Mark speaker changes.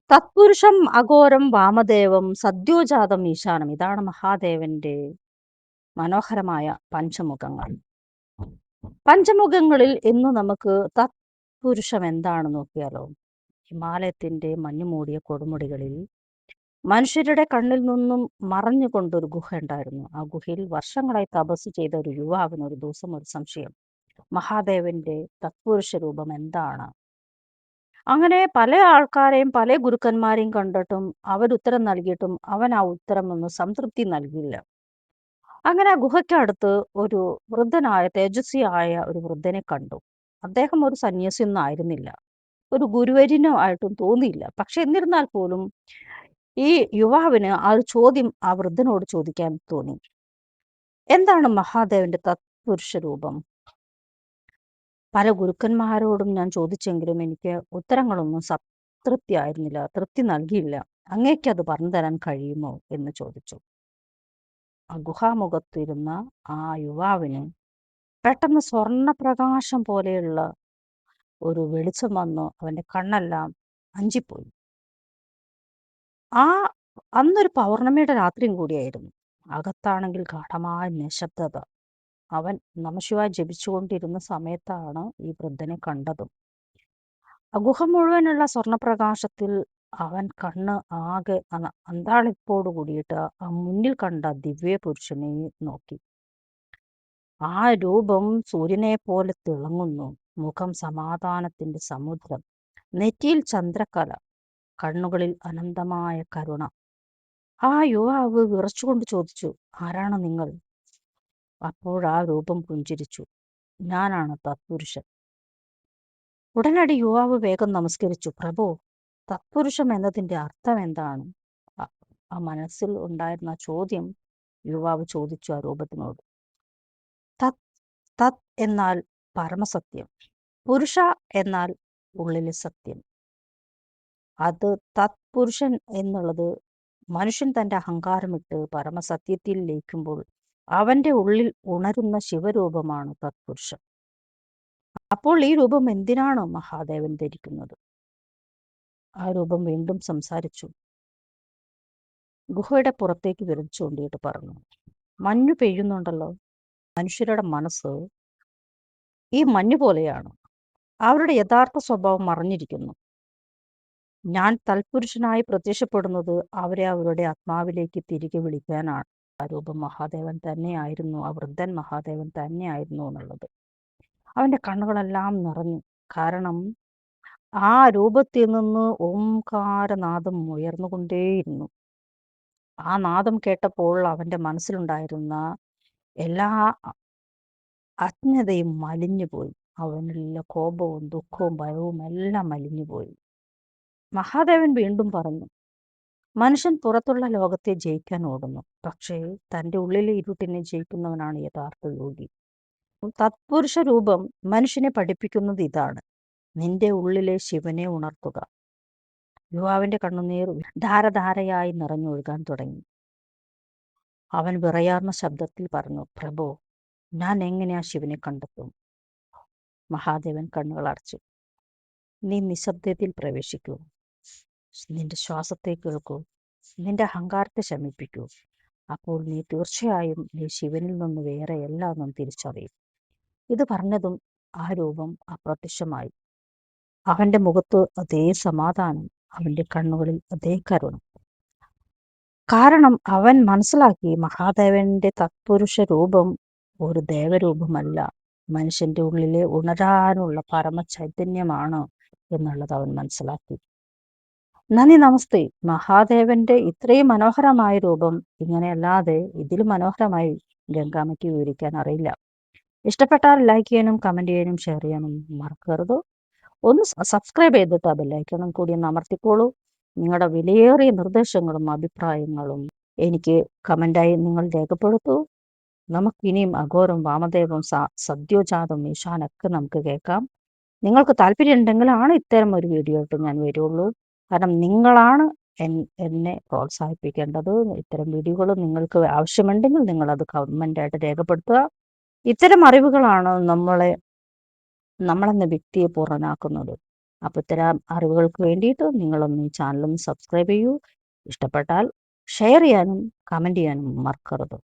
Speaker 1: തത്പുരുഷം അഘോരം വാമദേവം സദ്യോജാതം ഈശാനം. ഇതാണ് മഹാദേവന്റെ മനോഹരമായ പഞ്ചമുഖങ്ങൾ. പഞ്ചമുഖങ്ങളിൽ ഇന്ന് നമുക്ക് തത്പുരുഷം എന്താണെന്ന് നോക്കിയാലോ. ഹിമാലയത്തിന്റെ മഞ്ഞുമൂടിയ കൊടുമുടികളിൽ മനുഷ്യരുടെ കണ്ണിൽ നിന്നും മറഞ്ഞുകൊണ്ടൊരു ഗുഹ ഉണ്ടായിരുന്നു. ആ ഗുഹയിൽ വർഷങ്ങളായി തപസ് ചെയ്ത ഒരു യുവാവിന് ഒരു ദിവസം ഒരു സംശയം. മഹാദേവന്റെ തത്പുരുഷ രൂപം എന്താണ്? അങ്ങനെ പല ആൾക്കാരെയും പല ഗുരുക്കന്മാരെയും കണ്ടിട്ടും അവരുത്തരം നൽകിയിട്ടും അവൻ ആ ഉത്തരമൊന്നും സംതൃപ്തി നൽകിയില്ല. അങ്ങനെ ആ ഗുഹയ്ക്കടുത്ത് ഒരു വൃദ്ധനായ തേജസ്വിയായ ഒരു വൃദ്ധനെ കണ്ടു. അദ്ദേഹം ഒരു സന്യാസിയൊന്നും ആയിരുന്നില്ല, ഒരു ഗുരുവര്യനോ ആയിട്ടും തോന്നിയില്ല. പക്ഷെ എന്നിരുന്നാൽ പോലും ഈ യുവാവിന് ആ ഒരു ചോദ്യം ആ വൃദ്ധനോട് ചോദിക്കാൻ തോന്നി. എന്താണ് മഹാദേവന്റെ തത്പുരുഷ രൂപം? പല ഗുരുക്കന്മാരോടും ഞാൻ ചോദിച്ചെങ്കിലും എനിക്ക് ഉത്തരങ്ങളൊന്നും സംതൃപ്തിയായിരുന്നില്ല, തൃപ്തി നൽകിയില്ല. അങ്ങേക്ക് അത് പറഞ്ഞു തരാൻ കഴിയുമോ എന്ന് ചോദിച്ചു. ആ ഗുഹാമുഖത്തിരുന്ന ആ യുവാവിന് പെട്ടെന്ന് സ്വർണപ്രകാശം പോലെയുള്ള ഒരു വെളിച്ചം വന്നു. അവന്റെ കണ്ണെല്ലാം അഞ്ചിപ്പോയി. ആ അന്നൊരു പൗർണമിയുടെ രാത്രിയും കൂടിയായിരുന്നു. അകത്താണെങ്കിൽ ഗാഠമായ നിശബ്ദത. അവൻ നമഃശിവായ ജപിച്ചുകൊണ്ടിരുന്ന സമയത്താണ് ഈ വൃദ്ധനെ കണ്ടതും. ആ ഗുഹ മുഴുവനുള്ള സ്വർണപ്രകാശത്തിൽ അവൻ കണ്ണ് ആകെ അന്താളിപ്പോട് കൂടിയിട്ട് ആ മുന്നിൽ കണ്ട ദിവ്യ പുരുഷനെ നോക്കി. ആ രൂപം സൂര്യനെ പോലെ തിളങ്ങുന്നു. മുഖം സമാധാനത്തിന്റെ സമുദ്രം, നെറ്റിയിൽ ചന്ദ്രക്കല, കണ്ണുകളിൽ അനന്തമായ കരുണ. ആ യുവാവ് വിറച്ചുകൊണ്ട് ചോദിച്ചു, ആരാണ് നിങ്ങൾ? അപ്പോഴാ രൂപം പുഞ്ചിരിച്ചു, ഞാനാണ് തത്പുരുഷൻ. ഉടനടി യുവാവ് വേഗം നമസ്കരിച്ചു. പ്രഭു, തത്പുരുഷം എന്നതിന്റെ അർത്ഥം എന്താണ്? ആ മനസ്സിൽ ഉണ്ടായിരുന്ന ചോദ്യം യുവാവ് ചോദിച്ചു ആ രൂപത്തിനോട്. തത് തത് എന്നാൽ പരമസത്യം, പുരുഷ എന്നാൽ ഉള്ളിലെ സത്യം. അത് തത്പുരുഷൻ എന്നുള്ളത് മനുഷ്യൻ തന്റെ അഹങ്കാരമിട്ട് പരമസത്യത്തിൽ ലയിക്കുമ്പോൾ അവന്റെ ഉള്ളിൽ ഉണരുന്ന ശിവരൂപമാണ് തത്പുരുഷൻ. അപ്പോൾ ഈ രൂപം എന്തിനാണ് മഹാദേവൻ ധരിക്കുന്നത്? ആ രൂപം വീണ്ടും സംസാരിച്ചു. ഗുഹയുടെ പുറത്തേക്ക് വിരൽ ചൂണ്ടിയിട്ട് പറഞ്ഞു, മഞ്ഞു പെയ്യുന്നുണ്ടല്ലോ. മനുഷ്യരുടെ മനസ്സ് ഈ മഞ്ഞു പോലെയാണ്. അവരുടെ യഥാർത്ഥ സ്വഭാവം മറഞ്ഞിരിക്കുന്നു. ഞാൻ തൽപുരുഷനായി പ്രത്യക്ഷപ്പെടുന്നത് അവരെ അവരുടെ ആത്മാവിലേക്ക് തിരികെ വിളിക്കാനാണ്. ആ രൂപം മഹാദേവൻ തന്നെയായിരുന്നു, ആ വൃദ്ധൻ മഹാദേവൻ തന്നെയായിരുന്നു എന്നുള്ളത്. അവന്റെ കണ്ണുകളെല്ലാം നിറഞ്ഞു. കാരണം ആ രൂപത്തിൽ നിന്ന് ഓംകാരനാദം ഉയർന്നുകൊണ്ടേയിരുന്നു. ആ നാദം കേട്ടപ്പോൾ അവന്റെ മനസ്സിലുണ്ടായിരുന്ന എല്ലാ അജ്ഞതയും മലിഞ്ഞുപോയി. അവനുള്ള കോപവും ദുഃഖവും ഭയവും എല്ലാം മലിഞ്ഞുപോയി. മഹാദേവൻ വീണ്ടും പറഞ്ഞു, മനുഷ്യൻ പുറത്തുള്ള ലോകത്തെ ജയിക്കാൻ ഓടുന്നു, പക്ഷേ തൻ്റെ ഉള്ളിലെ ഇരുട്ടിനെ ജയിക്കുന്നവനാണ് യഥാർത്ഥ യോഗി. തത്പുരുഷ രൂപം മനുഷ്യനെ പഠിപ്പിക്കുന്നത് ഇതാണ്, നിന്റെ ഉള്ളിലെ ശിവനെ ഉണർത്തുക. യുവാവിന്റെ കണ്ണുനീർ ധാരധാരയായി നിറഞ്ഞൊഴുകാൻ തുടങ്ങി. അവൻ വിറയാർന്ന ശബ്ദത്തിൽ പറഞ്ഞു, പ്രഭു, ഞാൻ എങ്ങനെയാ ശിവനെ കണ്ടെത്തും? മഹാദേവൻ കണ്ണുകൾ അടച്ചു. നീ നിശബ്ദതയിൽ പ്രവേശിക്കൂ, നിന്റെ ശ്വാസത്തെ കേൾക്കൂ, നിന്റെ അഹങ്കാരത്തെ ശമിപ്പിക്കൂ. അപ്പോൾ നീ തീർച്ചയായും നീ ശിവനിൽ നിന്ന് വേറെയല്ല എന്നും തിരിച്ചറിയും. ഇത് പറഞ്ഞതും ആ രൂപം അപ്രത്യക്ഷമായി. അവന്റെ മുഖത്ത് അതേ സമാധാനം, അവന്റെ കണ്ണുകളിൽ അതേ കരുണ. കാരണം അവൻ മനസ്സിലാക്കി, മഹാദേവന്റെ തത്പുരുഷ രൂപം ഒരു ദേവരൂപമല്ല, മനുഷ്യന്റെ ഉള്ളിലെ ഉണരാനുള്ള പരമചൈതന്യമാണ് എന്നുള്ളത് അവൻ മനസ്സിലാക്കി. നന്ദി, നമസ്തേ. മഹാദേവന്റെ ഇത്രയും മനോഹരമായ രൂപം ഇങ്ങനെയല്ലാതെ ഇതിലും മനോഹരമായി ഗംഗാമ്മയ്ക്ക് വിവരിക്കാൻ അറിയില്ല. ഇഷ്ടപ്പെട്ടാൽ ലൈക്ക് ചെയ്യാനും കമന്റ് ചെയ്യാനും ഷെയർ ചെയ്യാനും മറക്കരുത്. ഒന്ന് സബ്സ്ക്രൈബ് ചെയ്തിട്ട് ആ ബെല്ലൈക്കണം കൂടി ഒന്ന് അമർത്തിക്കോളൂ. നിങ്ങളുടെ വിലയേറിയ നിർദ്ദേശങ്ങളും അഭിപ്രായങ്ങളും എനിക്ക് കമന്റായി നിങ്ങൾ രേഖപ്പെടുത്തൂ. നമുക്കിനിയും അഘോരം വാമദേവം സദ്യോജാതം ഈശാനൊക്കെ നമുക്ക് കേൾക്കാം. നിങ്ങൾക്ക് താല്പര്യം ഉണ്ടെങ്കിലാണ് ഇത്തരം ഒരു വീഡിയോ ആയിട്ട് ഞാൻ വരുള്ളൂ. കാരണം നിങ്ങളാണ് എന്നെ പ്രോത്സാഹിപ്പിക്കേണ്ടത്. ഇത്തരം വീഡിയോകൾ നിങ്ങൾക്ക് ആവശ്യമുണ്ടെങ്കിൽ നിങ്ങളത് കമൻ്റായിട്ട് രേഖപ്പെടുത്തുക. ഇത്തരം അറിവുകളാണ് നമ്മളെന്ന വ്യക്തിയെ പൂർണ്ണനാക്കുന്നത്. അപ്പോൾ ഇത്തരം അറിവുകൾക്ക് വേണ്ടിയിട്ട് നിങ്ങളൊന്ന് ഈ ചാനലൊന്ന് സബ്സ്ക്രൈബ് ചെയ്യൂ. ഇഷ്ടപ്പെട്ടാൽ ഷെയർ ചെയ്യാനും കമൻറ്റ് ചെയ്യാനും മറക്കരുത്.